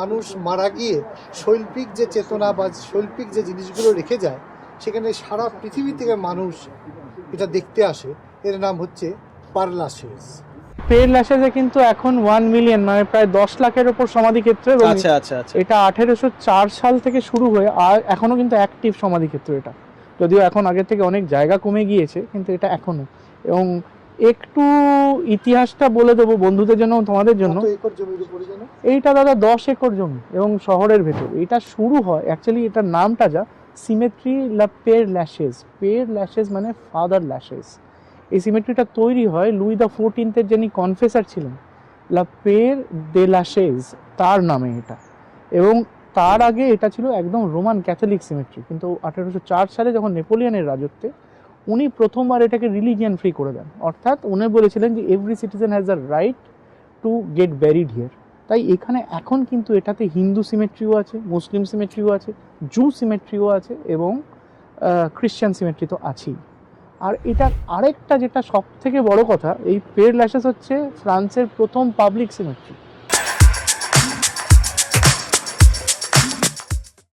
মানুষ মারা গিয়ে শৈল্পিক যে চেতনা বা শৈল্পিক যে জিনিসগুলো রেখে যায়, সেখানে সারা পৃথিবী থেকে মানুষ এটা দেখতে আসে। এর নাম হচ্ছে পার ল্যাশেস। পের ল্যাশেসে কিন্তু এখন 1 মিলিয়ন মানে প্রায় 10 লাখের উপর সমাধিক্ষেত্র। আচ্ছা আচ্ছা আচ্ছা। এটা 1804 সাল থেকে শুরু হয়ে আর এখনো কিন্তু অ্যাক্টিভ সমাধিক্ষেত্র এটা, যদিও এখন আগের থেকে অনেক জায়গা কমে গিয়েছে, কিন্তু এটা এখনো। এবং একটু ইতিহাসটা বলে দেবো বন্ধুদের জন্য, তোমাদের জন্য। কত একর জমির উপরে যেন? এইটা দাদা 10 একর জমি এবং শহরের ভেতর। এটা শুরু হয় অ্যাকচুয়ালি, এটার নামটা যা সিমেট্রি লা পের ল্যাশেস। পের ল্যাশেস মানে ফাদার ল্যাশেস। এই সিমেট্রিটা তৈরি হয় লুই দা 14 যিনি কনফেসার ছিলেন, লা পের দে ল্যাশেস, তার নামে এটা। এবং তার আগে এটা ছিল একদম রোমান ক্যাথলিক সিমেট্রি, কিন্তু 1804 সালে যখন নেপোলিয়নের রাজত্বে উনি প্রথমবার এটাকে রিলিজিয়ান ফ্রি করে দেন। অর্থাৎ উনি বলেছিলেন যে every citizen has the right to get varied here. তাই এখানে এখন কিন্তু এটাতে হিন্দু সিমেট্রিও আছে, মুসলিম সিমেট্রিও আছে, জু সিমেট্রিও আছে এবং খ্রিশ্চান সিমেট্রি তো আছেই। আর এটা আরেকটা যেটা সব থেকে বড় কথা, এই পের ল্যাশেস হচ্ছে ফ্রান্সের প্রথম পাবলিক সিমেট্রি।